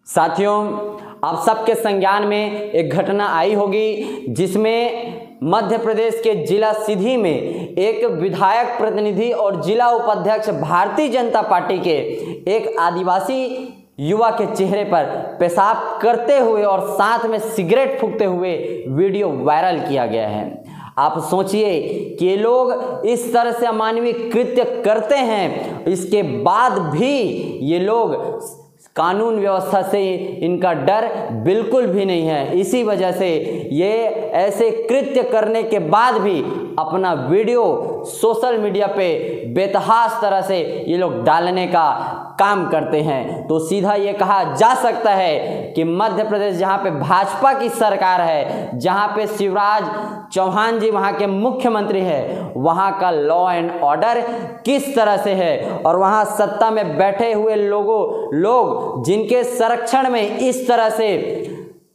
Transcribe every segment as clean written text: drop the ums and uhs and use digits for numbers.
साथियों, आप सबके संज्ञान में एक घटना आई होगी जिसमें मध्य प्रदेश के जिला सीधी में एक विधायक प्रतिनिधि और जिला उपाध्यक्ष भारतीय जनता पार्टी के एक आदिवासी युवा के चेहरे पर पेशाब करते हुए और साथ में सिगरेट फूंकते हुए वीडियो वायरल किया गया है। आप सोचिए कि ये लोग इस तरह से अमानवीय कृत्य करते हैं, इसके बाद भी ये लोग कानून व्यवस्था से इनका डर बिल्कुल भी नहीं है। इसी वजह से ये ऐसे कृत्य करने के बाद भी अपना वीडियो सोशल मीडिया पे बेतहाश तरह से ये लोग डालने का काम करते हैं। तो सीधा ये कहा जा सकता है कि मध्य प्रदेश जहाँ पे भाजपा की सरकार है, जहाँ पे शिवराज चौहान जी वहाँ के मुख्यमंत्री है, वहाँ का लॉ एंड ऑर्डर किस तरह से है और वहाँ सत्ता में बैठे हुए लोग जिनके संरक्षण में इस तरह से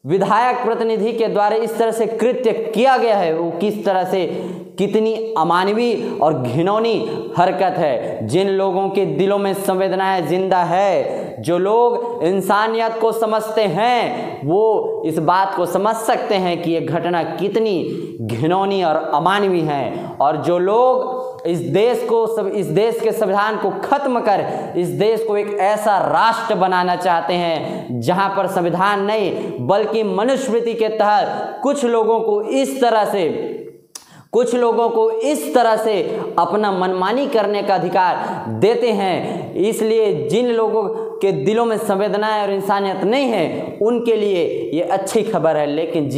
विधायक प्रतिनिधि के द्वारा इस तरह से कृत्य किया गया है, वो किस तरह से कितनी अमानवीय और घिनौनी हरकत है। जिन लोगों के दिलों में संवेदनाएं जिंदा है, जो लोग इंसानियत को समझते हैं, वो इस बात को समझ सकते हैं कि ये घटना कितनी घिनौनी और अमानवीय है। और जो लोग इस देश के संविधान को खत्म कर इस देश को एक ऐसा राष्ट्र बनाना चाहते हैं जहां पर संविधान नहीं बल्कि मनुस्मृति के तहत कुछ लोगों को इस तरह से अपना मनमानी करने का अधिकार देते हैं। इसलिए जिन लोगों के दिलों में संवेदनाएं और इंसानियत नहीं है उनके लिए ये अच्छी खबर है, लेकिन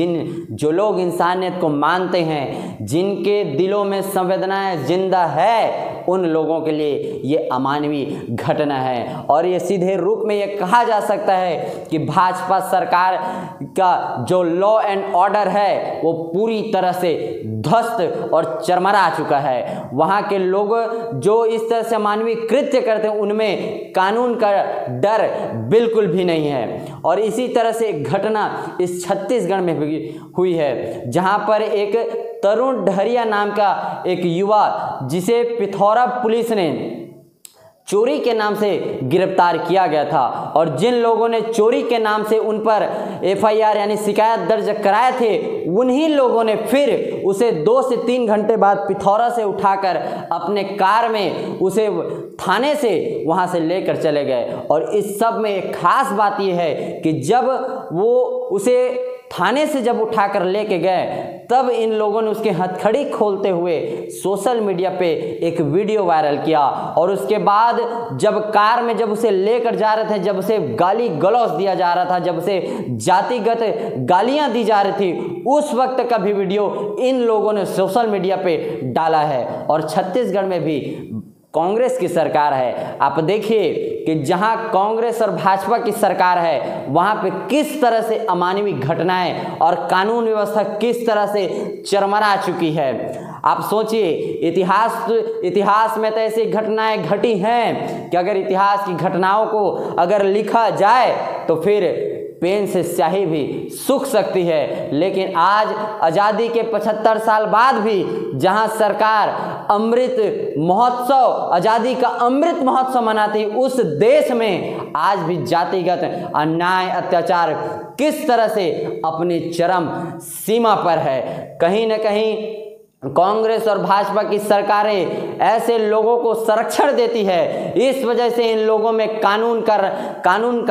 जो लोग इंसानियत को मानते हैं, जिनके दिलों में संवेदनाएं जिंदा है, उन लोगों के लिए ये अमानवीय घटना है। और ये सीधे रूप में ये कहा जा सकता है कि भाजपा सरकार का जो लॉ एंड ऑर्डर है वो पूरी तरह से ध्वस्त और चरमरा चुका है। वहाँ के लोग जो इस तरह से अमानवीय कृत्य करते हैं उनमें कानून का डर बिल्कुल भी नहीं है। और इसी तरह से एक घटना इस छत्तीसगढ़ में हुई है जहाँ पर एक तरुण डहरिया नाम का एक युवा जिसे पिथौरा पुलिस ने चोरी के नाम से गिरफ्तार किया गया था, और जिन लोगों ने चोरी के नाम से उन पर एफआईआर यानी शिकायत दर्ज कराए थे, उन्हीं लोगों ने फिर उसे 2 से 3 घंटे बाद पिथौरा से उठाकर अपने कार में उसे थाने से वहां से लेकर चले गए। और इस सब में एक खास बात यह है कि जब वो उसे थाने से जब उठाकर लेके गए तब इन लोगों ने उसकी हथकड़ी खोलते हुए सोशल मीडिया पे एक वीडियो वायरल किया। और उसके बाद जब कार में जब उसे लेकर जा रहे थे, जब उसे गाली गलौज दिया जा रहा था, जब उसे जातिगत गालियां दी जा रही थी, उस वक्त का भी वीडियो इन लोगों ने सोशल मीडिया पे डाला है। और छत्तीसगढ़ में भी कांग्रेस की सरकार है। आप देखिए कि जहां कांग्रेस और भाजपा की सरकार है वहां पे किस तरह से अमानवीय घटनाएं और कानून व्यवस्था किस तरह से चरमरा चुकी है। आप सोचिए, इतिहास में तो ऐसी घटनाएं घटी हैं कि अगर इतिहास की घटनाओं को अगर लिखा जाए तो फिर पेन से स्याही भी सूख सकती है। लेकिन आज आज़ादी के 75 साल बाद भी जहां सरकार अमृत महोत्सव, आज़ादी का अमृत महोत्सव मनाती, उस देश में आज भी जातिगत अन्याय अत्याचार किस तरह से अपनी चरम सीमा पर है। कहीं न कहीं कांग्रेस और भाजपा की सरकारें ऐसे लोगों को संरक्षण देती है, इस वजह से इन लोगों में कानून का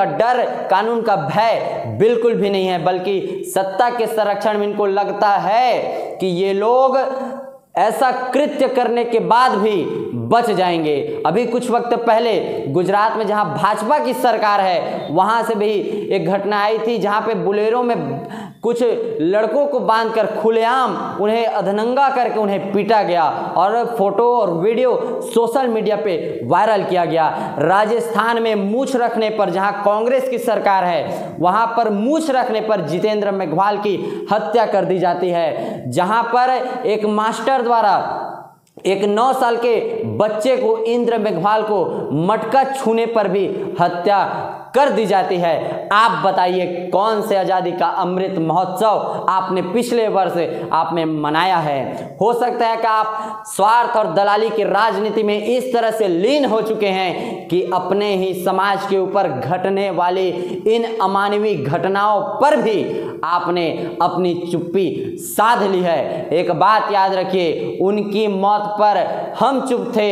डर, कानून का भय बिल्कुल भी नहीं है, बल्कि सत्ता के संरक्षण में इनको लगता है कि ये लोग ऐसा कृत्य करने के बाद भी बच जाएंगे। अभी कुछ वक्त पहले गुजरात में जहां भाजपा की सरकार है वहां से भी एक घटना आई थी जहां पे बुलेरो में कुछ लड़कों को बांधकर खुलेआम उन्हें अधनंगा करके उन्हें पीटा गया और फोटो और वीडियो सोशल मीडिया पे वायरल किया गया। राजस्थान में मूछ रखने पर, जहां कांग्रेस की सरकार है, वहां पर मूछ रखने पर जितेंद्र मेघवाल की हत्या कर दी जाती है, जहां पर एक मास्टर द्वारा एक 9 साल के बच्चे को, इंद्र मेघवाल को, मटका छूने पर भी हत्या कर दी जाती है। आप बताइए कौन से आज़ादी का अमृत महोत्सव आपने पिछले वर्ष आपने मनाया है। हो सकता है कि आप स्वार्थ और दलाली की राजनीति में इस तरह से लीन हो चुके हैं कि अपने ही समाज के ऊपर घटने वाली इन अमानवीय घटनाओं पर भी आपने अपनी चुप्पी साध ली है। एक बात याद रखिए, उनकी मौत पर हम चुप थे,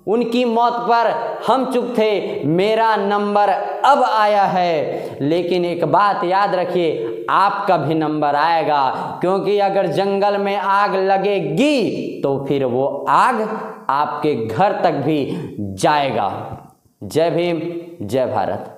उनकी मौत पर हम चुप थे, मेरा नंबर अब आया है। लेकिन एक बात याद रखिए, आपका भी नंबर आएगा, क्योंकि अगर जंगल में आग लगेगी तो फिर वो आग आपके घर तक भी जाएगा। जय भीम, जय भारत।